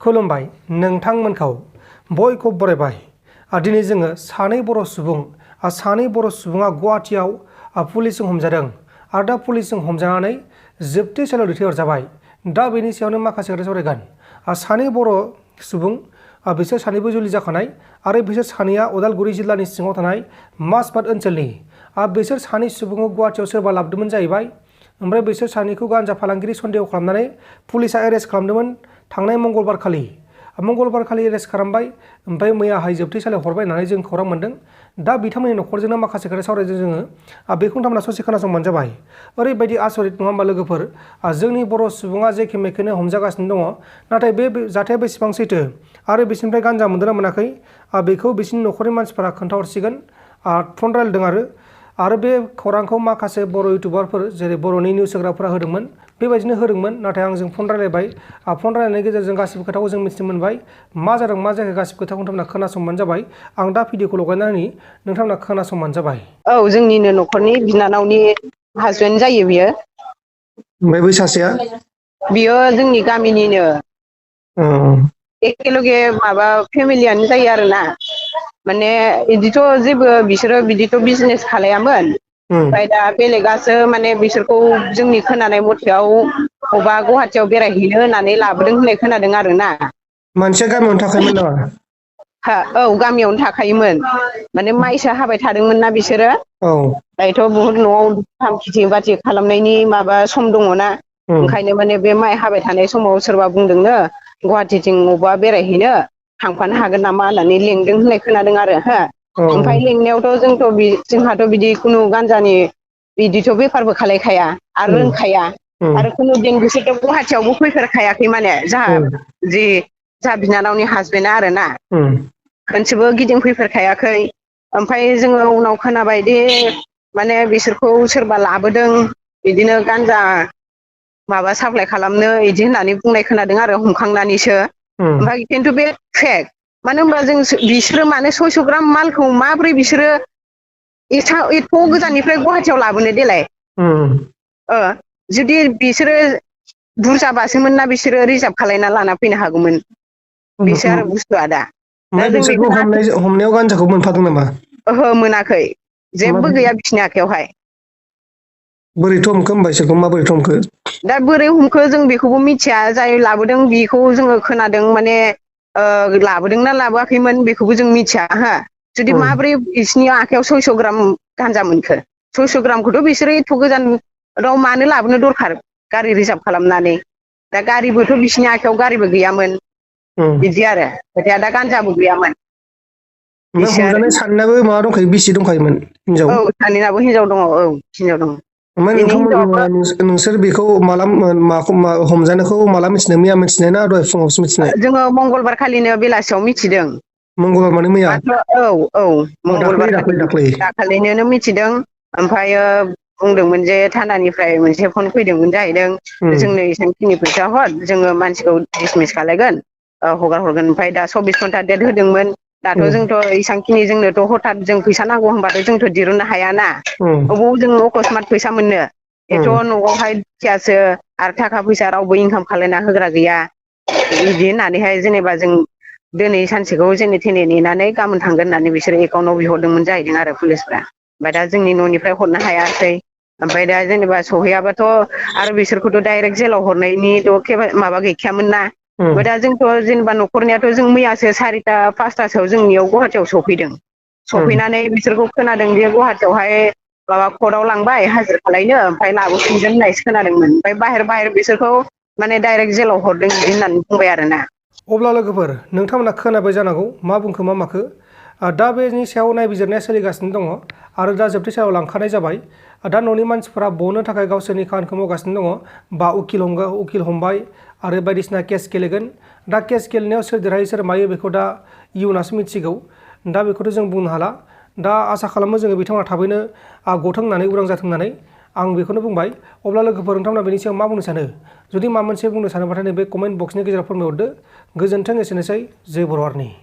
खुलुमबाय नोंथांमोनखौ बयखौ बरायबाय। दिनै जोङो सानै बर' सुबुङा गुवाहाटीआव पुलिसजों हमजादों आरो दा पुलिसजों हमजानानै जोबथेसालियाव दैथायहरजाबाय। दा बेनि सायावनो माखासे खोथा सावरायगोन। सानै बर' सुबुं बिसोर सानैबो जुलि जाखानाय आरो बिसोर सानैया उदालगुरि जिल्लानि सिङाव थानाय माजबाद ओनसोलनि। बिसोर सानै सुबुंखौ गुवाहाटीआव सोरबा लाबोदोंमोन जाहैबाय। ओमफ्राय बिसोर सानैखौ गान्जा फालांगिरि सन्देह खालामनानै पुलिसा एरेस्ट खालामदोंमोन थांनाय मंगलबार खालि एरेस्ट खालामबाय। ओमफ्राय मैयाहाय जोबथेसालियाव हरबाय होननानै जों खौरां मोन्दों। दा बिथांमोननि न'खरजोंनो माखासे खोथा सावरायदों जोङो। बेखौ नोंथांमोना ससे खोनासंबानो जाबाय। ओरैबायदि आसरित नङा होमबा लोगोफोर, जोंनि बर' सुबुङा जेखे मेखेनो हमजागासिनो दङ। नाथाय बे जाथाया बेसेबां सैथो आरो बिसोरनिफ्राय गान्जा मोनदोंना मोनाखै बेखौ बिसोरनि न'खरनि मानसिफोरा खोन्थाहरसिगोन। फन रायलायदों आरो बे खौरांखौ माखासे बर' इउटुबारफोर जेरै बर'नि निउस होग्राफोरा होदोंमोन, बेबायदिनो होदोंमोन। नाथाय आंजों फन रायलायबाय। फन रायलायनायनि गेजेरजों गासिबो खोथाखौ जों मिथिनो मोनबाय। मा जादों मा जायाखै गासिबो खोथाखौ नोंथांमोना खोनासंबानो जाबाय। आं दा भिडिअखौ लगायनानै नोंथांमोना खोनासंबानो जाबाय। औ, जोंनिनो न'खरनि बिनानावनि हासबेन्ड जायो बियो। ओमफ्राय बै सासेया बियो जोंनि गामिनिनो एखेलगे माबा फेमिलियानो जायो आरोना। माने बिदिथ' जेबो बिसोरो बिदिथ' बिजनेस खालायामोन। ओमफ्राय दा बेलेगासो माने बिसोरखौ जोंनि खोनानाय मथेयाव अबा गुवाहाटीयाव बेरायहैनो होननानै लाबोदों होननाय खोनादों आरोना। मानसिया गामियावनो थाखायोमोन नामा? औ, गामियावनो थाखायोमोन। माने माइसो हाबाय थादोंमोन ना बिसोरो। औ, दायोथ' बुहुद न'आव खेथि बाथि खालामनायनि माबा सम दङना। ओंखायनो माने बे माइ हाबाय थानाय समाव सोरबा बुंदोंनो गुवाहाटीथिं अबेबा बेरायहैनो थांफानो हागोन नामा होननानै लेंदों होननाय खोनादों आरो हो। ओमफ्राय लेंनायावथ' जोंहाथ' बिदि खुनु गान्जानि बिदिथ' बेफारबो खालायखाया आरो रोंखाया। आरो खुनुदिन बिसोरथ' गुवाहाटीयावबो फैफेरखायाखै माने जाहा बिनानावनि हासबेन्डआ आरोना। खनसेबो गिदिंफैफेरखायाखै। ओमफ्राय जोङो उनाव खोनाबायदि माने बिसोरखौ सोरबा लाबोदों बिदिनो गान्जा माबा साप्लाय खालामनो इदि होननानै बुंनाय खोनादों आरो हमखांनानैसो। ओमफ्राय खिन्थु बे फेक। मानो होनबा बिसोरो माने 600 ग्राम मालखौ माब्रै बिसोरो एथ' गोजाननिफ्राय गुवाहाटीयाव लाबोनो देलाय। जुदि बिसोरो बुरजाबासोमोन ना बिसोरो रिजार्भ खालायना लाना फैनो हागौमोन। बेसो आरो बुस्थुआ दा ओमफ्राय जों बिसोरखौ बेखौनो हमनायाव गान्जाखौ मोनफादों नामा? ओहो, मोनाखै। जेबो गैया बिसिनि आखायावहाय। बोरैथो हमखो होमबा इसोरखौ माबोरैथो हमखो? दा बोरै हमखो जों बेखौबो मिथिया। जाय लाबोदों बेखौ जोङो खोनादों माने लाबोदोंना लाबोआखैमोन बेखौबो जों मिथिया हो। जुदि माब्रै बिसिनि आखायाव 600 ग्राम गान्जा मोनखो। 600 ग्रामखौथ' बिसोरो एथ' गोजानाव मानो लाबोनो दरखार गारि रिजार्भ खालामनानै। दा गारिबोथ' बिसिनि आखायाव गारिबो गैयामोन। बिदि आरो खोथाया दा गान्जाबो गैयामोन। ओमफ्राय बिसो आरो हमजानाय सानैनाबो माबा दंखायो, बिसि दंखायोमोन हिनजाव? औ, सानैनाबो हिनजाव दङ। औ, हिनजाव दङ। ओमफ्राय नोंसोर बेखौ हमजानायखौ माला मिथिनाय? मैया मिथिनाय ना दहाय फुङावसो मिथिनाय? जोङो मंगलबार खालिनो बेलासियाव मिथिदों। मंगलबार माने मैया? औ, मंगलबार दाख्लै। दाखालिनो मिथिदों। ओमफ्रायो बुंदोंमोन जे थानानिफ्राय मोनसे फन फैदोंमोन जाहैदों। जोंनो एसांखिनि फैसा हर, जोङो मानसिखौ डिसमिस खालायगोन, हगार हरगोन। ओमफ्राय दा 24 घन्टा डेट होदोंमोन। दाथ' जोंथ' इसांखिनि जोंनोथ' हथात जों फैसा नांगौ होनबाथ' जोंथ' दिरुननो हायाना। अबाव जों अकसमात फैसा मोननो। एथ' न'आवहाय दुखियासो आरो थाखा फैसा रावबो इनकाम खालायना होग्रा गैया। बिदि होननानैहाय जेनेबा जों दिनै सानसेखौ जेने थेने नेनानै गाबोन थांगोन होननानै बिसोरो एकाउन्टाव बिहरदोंमोन जाहैदों आरो पुलिसफ्रा। ओमफ्राय दा जोंनि न'निफ्राय हरनो हायासै। ओमफ्राय दा जेनेबा सहैयाबाथ' आरो बिसोरखौथ' डाइरेक्ट जेलाव हरनायनिथ' माबा गैखायामोन ना। ओमफ्राय दा जोंथ' जेनेबा न'खरनियाथ' जों मैयासो 4ता 5तासोआव जोंनियाव गुवाहाटीयाव सफैदों। सफैनानै बिसोरखौ खोनादों जे गुवाहाटीयावहाय माबा कर्टआव लांबाय हाजिर खालायनो, ओमफ्राय लाबोफिनगोन होननायसो खोनादोंमोन। ओमफ्राय बाहेर बिसोरखौ माने डाइरेक्ट जेलाव हरदों बिदि होननानै बुंबाय आरोना। अब्ला लोगोफोर नोंथांमोना खोनाबाय जानांगौ मा बुंखो मा माखो। दा बेनि सायाव नायबिजिरनाया सोलिगासिनो दङ आरो दा जोबथेसालियाव लांखानाय जाबाय। दा न'नि मानसिफोरा बनो थाखाय गावसोरनि खामानिखौ मावगासिनो दङ। बा उकिल हमबाय आरो बायदिसिना केस गेलेगोन। दा केस गेलेनायाव सोर देरहायो सोर मायो बेखौ दा इयुनासो मिथिगौ। दा बेखौथ' जों बुंनो हाला। दा आसा खालामो जोङो बिथांमोना थाबैनो गथों होननानै, उदां जाथों होननानै आं बेखौनो बुंबाय। अब्ला लोगोफोर नोंथांमोना बेनि सायाव मा बुंनो सानो? जुदि माबा मोनसे बुंनो सानोबाथाय नैबे कमेन्ट बक्सनि गेजेराव फोरमायहरदो। गोजोन्थों, एसेनोसै। जय बर' हारिनि।